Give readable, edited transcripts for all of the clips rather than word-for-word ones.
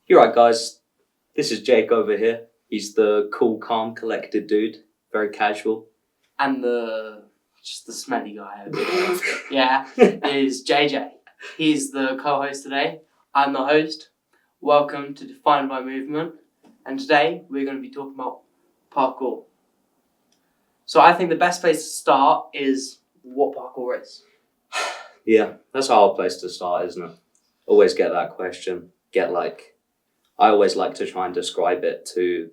You're right, guys. This is Jake over here. He's the cool, calm, collected dude. Very casual. And just the smelly guy over here, is JJ. He's the co-host today. I'm the host. Welcome to Defined by Movement. And today we're going to be talking about parkour. So I think the best place to start is what parkour is. Yeah, that's a hard place to start, isn't it? Always get that question. I always like to try and describe it to,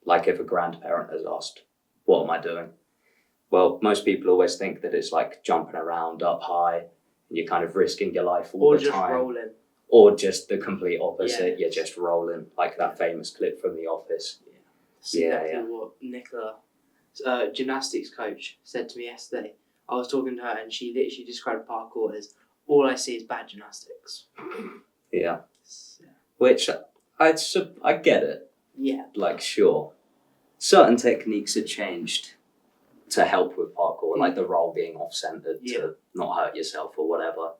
like, if a grandparent has asked, what am I doing? Well, most people always think that it's like jumping around up high and you're kind of risking your life all the time. Or just rolling. Or just the complete opposite. Yeah. You're just rolling, like that famous clip from The Office. That's exactly what Nicola, gymnastics coach, said to me yesterday. I was talking to her and she literally described parkour as, all I see is bad gymnastics. Yeah. Which, I get it. Yeah. Like, sure. Certain techniques are changed to help with parkour, like the roll being off-centered to not hurt yourself or whatever.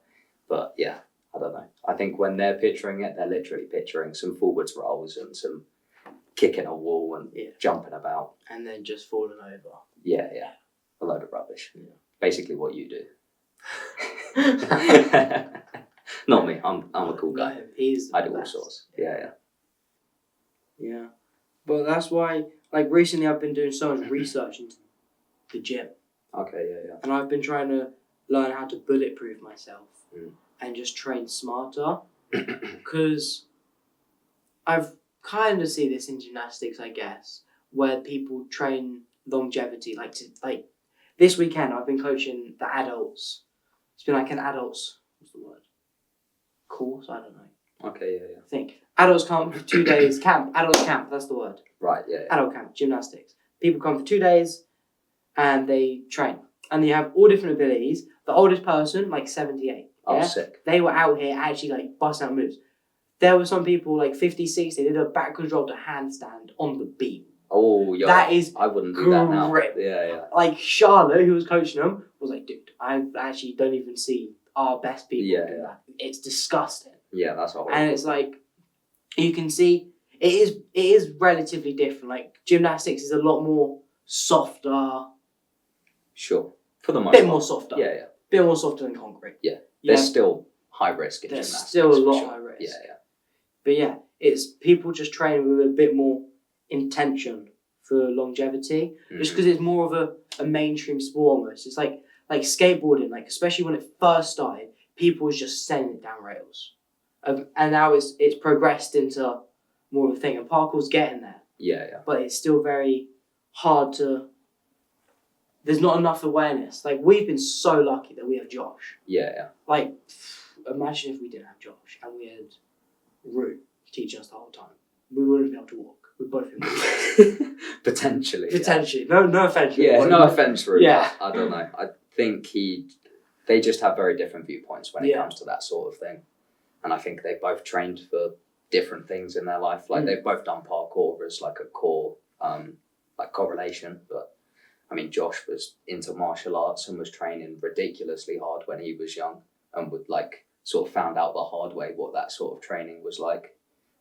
But yeah, I don't know. I think when they're picturing it, they're literally picturing some forwards rolls and some kicking a wall and jumping about. And then just falling over. Yeah. A load of rubbish. Yeah. Basically what you do. Not me. I'm a cool guy. No, I do all sorts. Yeah. But that's why, like, recently I've been doing so much research into the gym. Okay, yeah. And I've been trying to learn how to bulletproof myself and just train smarter. Because I've kind of see this in gymnastics, I guess, where people train longevity. Like this weekend, I've been coaching the adults. It's been like an adults, what's the word? Course? I don't know. Okay, yeah. I think adults come for 2 days. Adults camp, that's the word. Right, yeah. Adult camp, gymnastics. People come for 2 days and they train. And they have all different abilities. The oldest person, like 78. Oh, sick. They were out here actually like busting out moves. There were some people like 50, 60, they did a backwards roll to handstand on the beam. Oh, yeah. That is I wouldn't do that now. grip. Yeah. Like Charlotte, who was coaching them, was like, dude, I actually don't even see our best people do that. It's disgusting. Yeah, that's horrible. And it's like, you can see, it is relatively different. Like, gymnastics is a lot more softer. Sure. For the most part. Bit more softer. Yeah. Bit more softer than concrete. Yeah. There's still high risk in gymnastics. There's still a lot high risk. Yeah. But yeah, it's people just training with a bit more intention for longevity. Just because it's more of a mainstream sport almost. It's like skateboarding, like especially when it first started, people was just sending it down rails. And now it's progressed into more of a thing. And parkour's getting there. Yeah. But it's still very hard to... There's not enough awareness. Like, we've been so lucky that we have Josh. Yeah. Like, imagine if we didn't have Josh and we had Rue teaching us the whole time. We wouldn't be able to walk. We'd both be Potentially. No offense. Yeah, no offense, Rue. Yeah. I don't know. I think they just have very different viewpoints when it comes to that sort of thing. And I think they both trained for different things in their life. Like, they've both done parkour as like a core, like correlation. But I mean, Josh was into martial arts and was training ridiculously hard when he was young and would like sort of found out the hard way what that sort of training was like.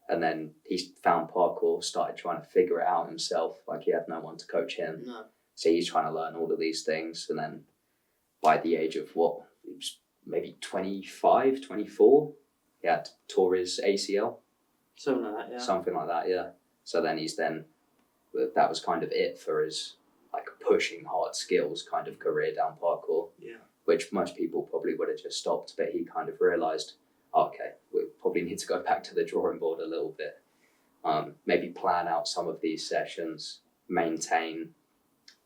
And then he found parkour, started trying to figure it out himself. Like, he had no one to coach him. No. So he's trying to learn all of these things. And then by the age of he was maybe 25, 24, he had tore his ACL. Something like that, yeah. Something like that, yeah. So then that was kind of it for his like pushing hard skills kind of career down parkour. Yeah. Which most people probably would have just stopped, but he kind of realised, okay, we probably need to go back to the drawing board a little bit. Maybe plan out some of these sessions, maintain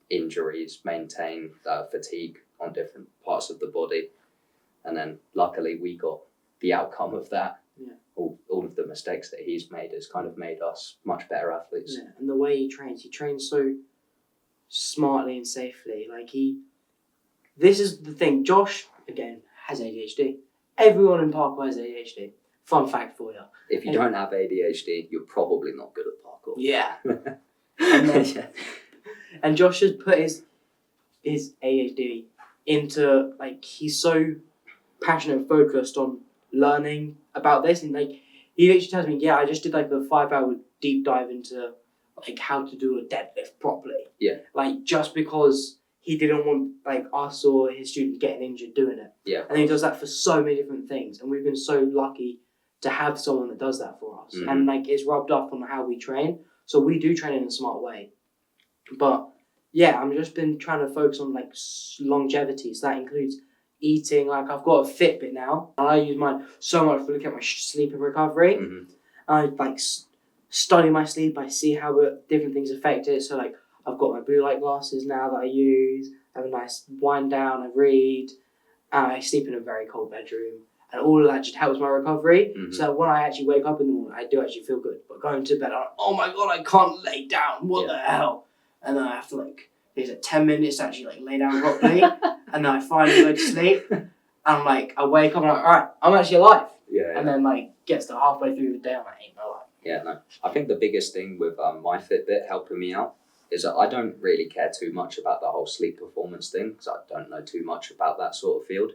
injuries, maintain fatigue on different parts of the body. And then luckily we got the outcome of that. Yeah. All of the mistakes that he's made has kind of made us much better athletes. Yeah. And the way he trains so smartly and safely. Like, this is the thing, Josh, again, has ADHD. Everyone in parkour has ADHD. Fun fact for you. If you don't have ADHD, you're probably not good at parkour. Yeah. And Josh has put his ADHD into, like, he's so passionate and focused on learning about this, and like he literally tells me, yeah, I just did like a 5-hour deep dive into like how to do a deadlift properly. Yeah. Like just because he didn't want like us or his students getting injured doing it. Yeah. And he does that for so many different things, and we've been so lucky to have someone that does that for us. Mhm. And like it's rubbed off on how we train. So we do train in a smart way. But yeah, I've just been trying to focus on like longevity. So that includes eating. Like I've got a Fitbit now, and I use mine so much for looking at my sleep and recovery. Mhm. I like study my sleep. I see how different things affect it. So like I've got my blue light glasses now that I use. I have a nice wind down. I read. I sleep in a very cold bedroom, and all of that just helps my recovery. Mhm. So when I actually wake up in the morning, I do actually feel good. But going to bed, I'm like, oh my god, I can't lay down. What the hell? And then I have to like, there's 10 minutes to actually like lay down properly, and then I finally go to sleep. And I'm like, I wake up and I'm like, all right, I'm actually alive. Yeah. And then like gets to halfway through the day, I'm like, ain't no life. Yeah, no. I think the biggest thing with my Fitbit helping me out is that I don't really care too much about the whole sleep performance thing because I don't know too much about that sort of field.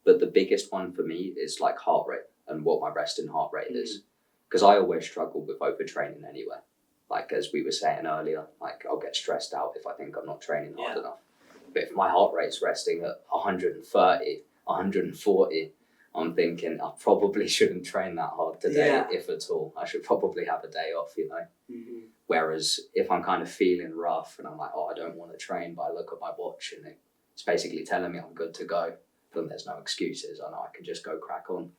But the biggest one for me is like heart rate and what my resting heart rate is. Because I always struggle with overtraining anyway. Like as we were saying earlier, like I'll get stressed out if I think I'm not training hard enough. But if my heart rate's resting at 130, 140, I'm thinking I probably shouldn't train that hard today, if at all. I should probably have a day off, you know. Mm-hmm. Whereas if I'm kind of feeling rough and I'm like, oh, I don't want to train, but I look at my watch and it's basically telling me I'm good to go, then there's no excuses. I know I can just go crack on.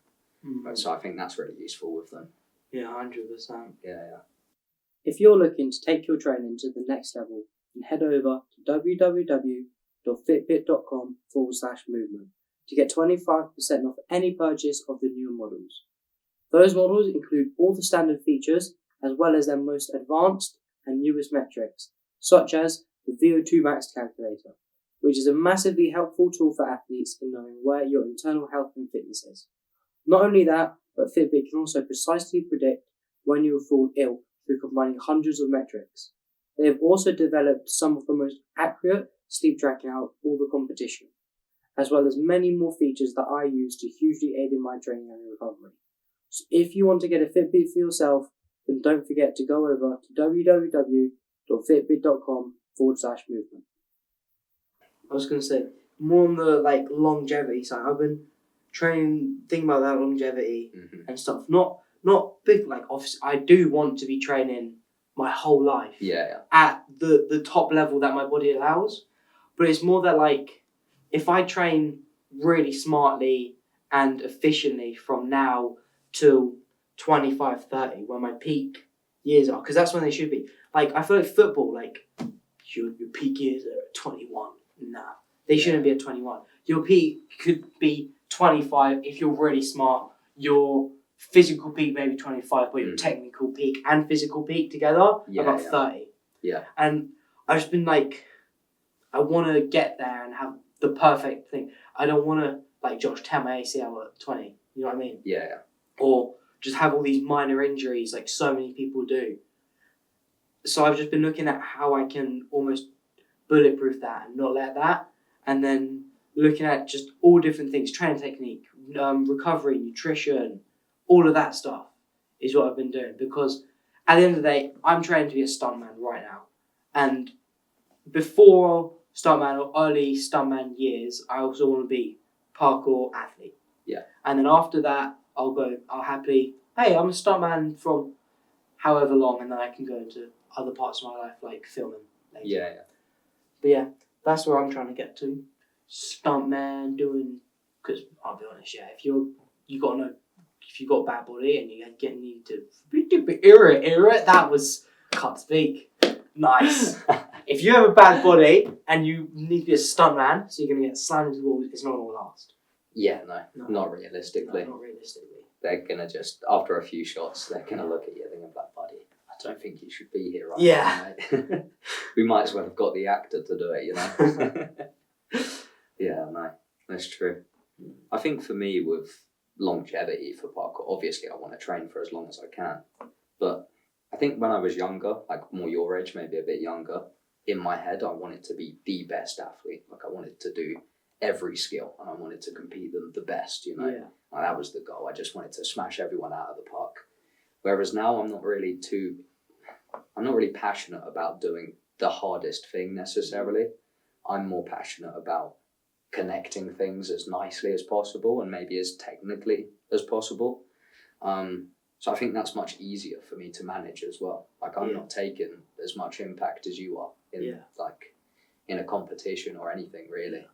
Mm-hmm. So I think that's really useful with them. Yeah, 100%. Yeah. If you're looking to take your training to the next level, then head over to www.fitbit.com/movement to get 25% off any purchase of the newer models. Those models include all the standard features as well as their most advanced and newest metrics, such as the VO2 Max calculator, which is a massively helpful tool for athletes in knowing where your internal health and fitness is. Not only that, but Fitbit can also precisely predict when you will fall ill through combining hundreds of metrics. They have also developed some of the most accurate sleep tracking out of all the competition, as well as many more features that I use to hugely aid in my training and recovery. So if you want to get a Fitbit for yourself, then don't forget to go over to www.fitbit.com/movement. I was going to say, more on the like longevity side, I've been thinking about that longevity and stuff. Not big, like obviously I do want to be training my whole life at the top level that my body allows, but it's more that like if I train really smartly and efficiently from now till 25, 30, where my peak years are, because that's when they should be. Like I feel like football, like your peak years are at 21. Nah, they shouldn't be at 21. Your peak could be 25 if you're really smart. Your physical peak maybe 25, but your technical peak and physical peak together about 30. Yeah. And I've just been like, I want to get there and have the perfect thing. I don't want to like Josh tear my ACL at 20. You know what I mean? Yeah. Or just have all these minor injuries like so many people do. So I've just been looking at how I can almost bulletproof that and not let that. And then looking at just all different things, training technique, recovery, nutrition, all of that stuff is what I've been doing. Because at the end of the day, I'm training to be a stuntman right now. And before stuntman or early stuntman years, I also want to be parkour athlete. Yeah. And then after that, I'll happily, hey, I'm a stuntman from however long, and then I can go into other parts of my life like filming later. Yeah. But yeah, that's where I'm trying to get to. Stuntman doing, because I'll be honest, if you got to know, if you got a bad body and you need to that was, can't speak. Nice. If you have a bad body and you need to be a stuntman, so you're going to get slammed into the wall, it's not going to last. Yeah, no, not realistically. No, not realistically. They're going to just, after a few shots, they're going to look at you and think, like, buddy, I don't think you should be here right now, mate. We might as well have got the actor to do it, you know? Yeah, no, that's true. I think for me with longevity for parkour, obviously I want to train for as long as I can. But I think when I was younger, like more your age, maybe a bit younger, in my head I wanted to be the best athlete. Like I wanted to do every skill and I wanted to compete them the best, you know? Yeah. Like that was the goal. I just wanted to smash everyone out of the park. Whereas now I'm not really passionate about doing the hardest thing necessarily. I'm more passionate about connecting things as nicely as possible and maybe as technically as possible. So I think that's much easier for me to manage as well. Like I'm not taking as much impact as you are in a competition or anything really,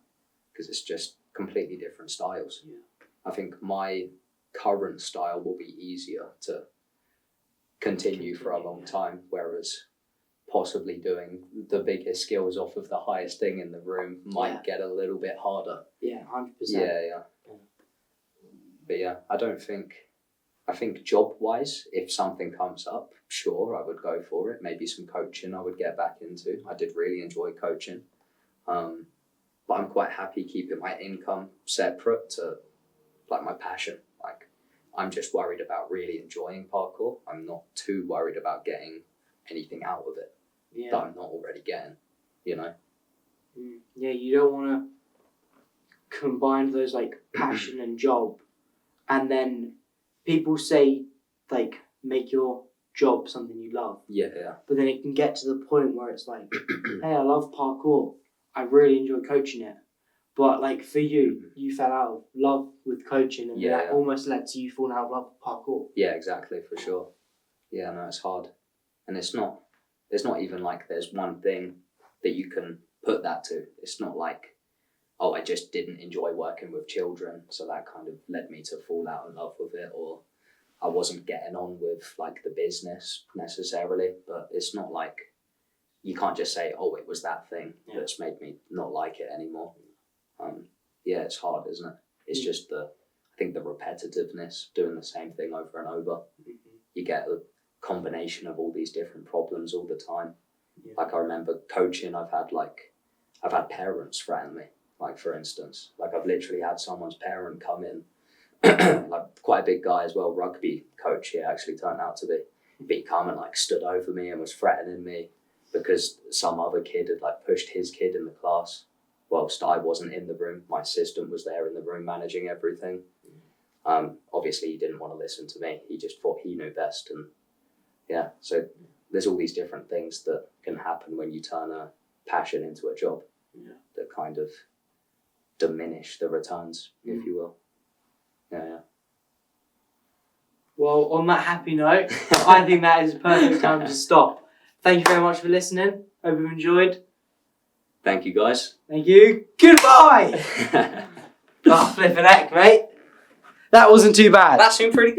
because it's just completely different styles. Yeah. I think my current style will be easier to continue for a long time, whereas possibly doing the biggest skills off of the highest thing in the room might get a little bit harder. Yeah, 100%. Yeah. But yeah, I think job-wise, if something comes up, sure, I would go for it. Maybe some coaching I would get back into. I did really enjoy coaching. But I'm quite happy keeping my income separate to like my passion. Like I'm just worried about really enjoying parkour. I'm not too worried about getting anything out of it that I'm not already getting, you know? Yeah, you don't want to combine those like passion and job, and then people say like make your job something you love. Yeah. But then it can get to the point where it's like, hey, I love parkour. I really enjoy coaching it. But like for you, you fell out of love with coaching, and that almost led to you falling out of love with parkour. Yeah, exactly, for sure. Yeah, no, it's hard. And it's not even like there's one thing that you can put that to. It's not like, oh, I just didn't enjoy working with children, so that kind of led me to fall out in love with it, or I wasn't getting on with like the business necessarily. But it's not like you can't just say, oh, it was that thing that's made me not like it anymore. Yeah, it's hard, isn't it? It's just I think the repetitiveness, doing the same thing over and over. You get a combination of all these different problems all the time. Like I remember coaching, I've had parents threaten me. Like for instance, like I've literally had someone's parent come in, like quite a big guy as well, rugby coach he actually turned out to be. But he come and like stood over me and was threatening me because some other kid had like pushed his kid in the class. Whilst I wasn't in the room, my assistant was there in the room managing everything. Obviously he didn't want to listen to me. He just thought he knew best. And yeah, so there's all these different things that can happen when you turn a passion into a job that kind of diminish the returns, if you will. Yeah. Well, on that happy note, I think that is a perfect time to stop. Thank you very much for listening. Hope you've enjoyed. Thank you, guys. Thank you. Goodbye! Oh, flipping heck, mate. That wasn't too bad. That seemed pretty good.